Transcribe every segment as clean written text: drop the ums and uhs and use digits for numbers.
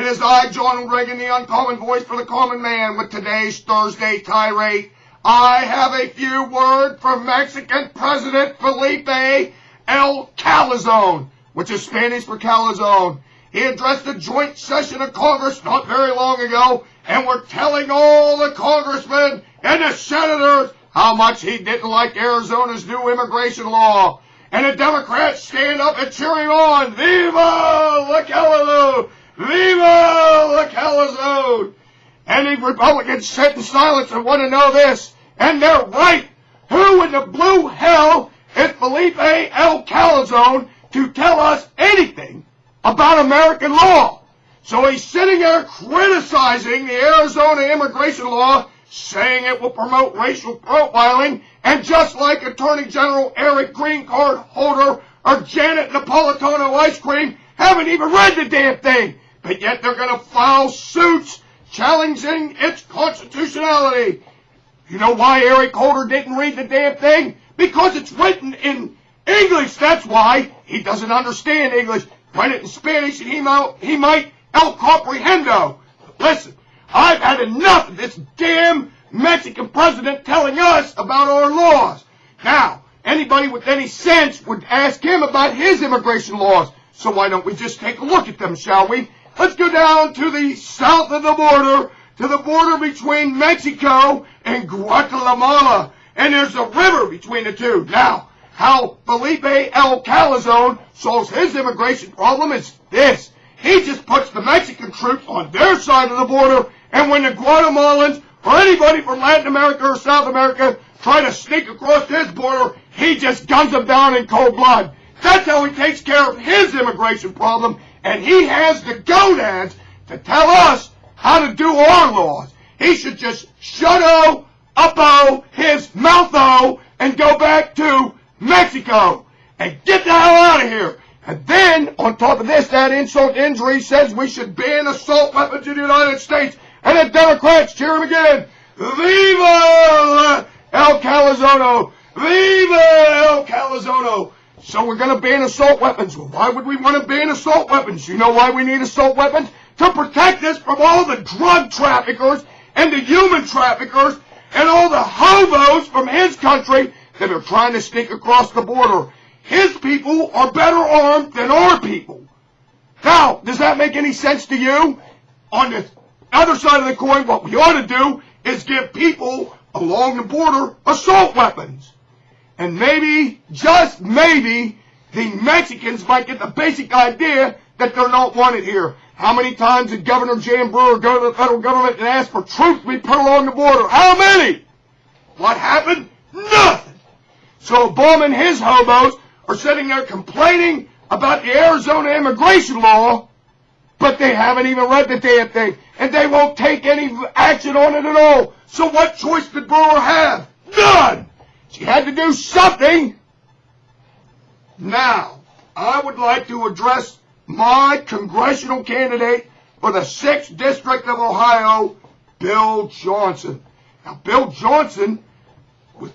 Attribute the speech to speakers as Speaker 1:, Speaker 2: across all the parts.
Speaker 1: It is I, John Reagan, the uncommon voice for the common man, with today's Thursday tirade. I have a few words for Mexican President Felipe Calazone, which is Spanish for calzone. He addressed a joint session of Congress not very long ago, and we're telling all the congressmen and the senators how much he didn't like Arizona's new immigration law. And the Democrats stand up and cheering on, Viva la Calazone! Viva la Calazone! And the Republicans sit in silence and want to know this, and they're right. Who in the blue hell is Felipe Calazone to tell us anything about American law? So he's sitting there criticizing the Arizona immigration law, saying it will promote racial profiling, and just like Attorney General Eric Green Card Holder or Janet Napolitano Ice Cream haven't even read the damn thing, but yet they're going to file suits challenging its constitutionality. You know why Eric Holder didn't read the damn thing? Because it's written in English, that's why. He doesn't understand English. Write it in Spanish and he might el comprehendo. Listen, I've had enough of this damn Mexican president telling us about our laws. Now, anybody with any sense would ask him about his immigration laws. So why don't we just take a look at them, shall we? Let's go down to the south of the border, to the border between Mexico and Guatemala. And there's a river between the two. Now, how Felipe Calazone solves his immigration problem is this. He just puts the Mexican troops on their side of the border, and when the Guatemalans or anybody from Latin America or South America try to sneak across his border, he just guns them down in cold blood. That's how he takes care of his immigration problem, and he has the gonads to tell us how to do our laws. He should just shut up his mouth and go back to Mexico and get the hell out of here. And then, on top of this, that insult to injury says we should ban assault weapons in the United States. And the Democrats cheer him again. Viva El Calazone! Viva El Calazone! So we're going to ban assault weapons. Well, why would we want to ban assault weapons? You know why we need assault weapons? To protect us from all the drug traffickers and the human traffickers and all the hobos from his country that are trying to sneak across the border. His people are better armed than our people. Now, does that make any sense to you? On the other side of the coin, what we ought to do is give people along the border assault weapons. And maybe, just maybe, the Mexicans might get the basic idea that they're not wanted here. How many times did Governor Jan Brewer go to the federal government and ask for troops to be put along the border? How many? What happened? Nothing. So Obama and his hobos are sitting there complaining about the Arizona immigration law, but they haven't even read the damn thing, and they won't take any action on it at all. So what choice did Brewer have? None! She had to do something. Now, I would like to address my congressional candidate for the 6th District of Ohio, Bill Johnson. Now, Bill Johnson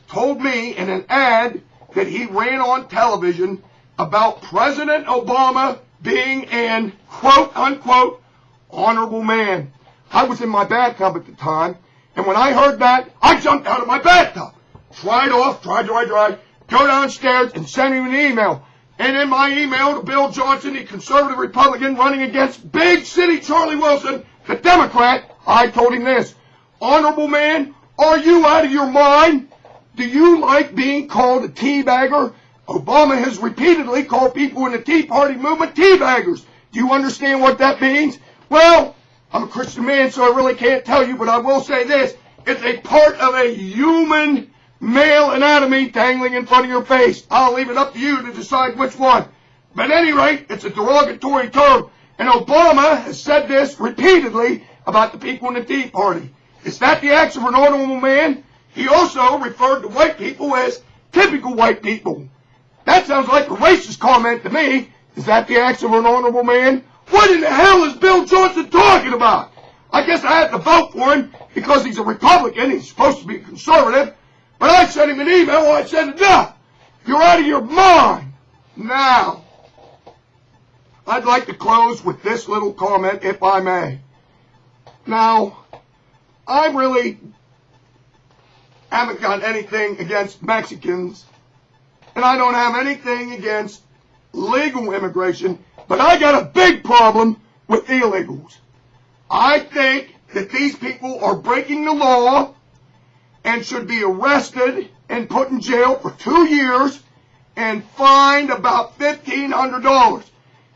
Speaker 1: told me in an ad that he ran on television about President Obama being an quote-unquote honorable man. I was in my bathtub at the time, and when I heard that, I jumped out of my bathtub. Dried, go downstairs and send him an email. And in my email to Bill Johnson, the conservative Republican running against Big City Charlie Wilson, the Democrat, I told him this. Honorable man, are you out of your mind? Do you like being called a teabagger? Obama has repeatedly called people in the Tea Party movement teabaggers. Do you understand what that means? Well, I'm a Christian man, so I really can't tell you, but I will say this. It's a part of a human male anatomy dangling in front of your face. I'll leave it up to you to decide which one. But at any rate, it's a derogatory term, and Obama has said this repeatedly about the people in the Tea Party. Is that the acts of an honorable man? He also referred to white people as typical white people. That sounds like a racist comment to me. Is that the acts of an honorable man? What in the hell is Bill Johnson talking about? I guess I have to vote for him because he's a Republican. He's supposed to be conservative. But I sent him an email. I said, enough. You're out of your mind. Now, I'd like to close with this little comment, if I may. Now, I really haven't got anything against Mexicans, and I don't have anything against legal immigration, but I got a big problem with illegals. I think that these people are breaking the law and should be arrested and put in jail for 2 years and fined about $1,500.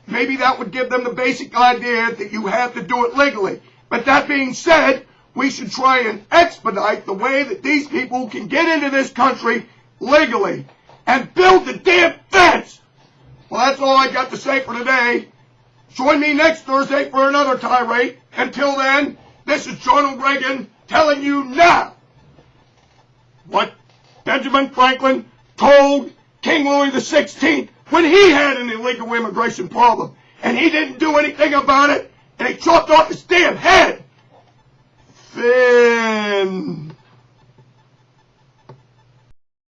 Speaker 1: Maybe that would give them the basic idea that you have to do it legally. But that being said, we should try and expedite the way that these people can get into this country legally and build the damn fence. Well, that's all I got to say for today. Join me next Thursday for another tirade. Until then, this is Ronald Reagan telling you now what Benjamin Franklin told King Louis XVI when he had an illegal immigration problem. And he didn't do anything about it, and he chopped off his damn head.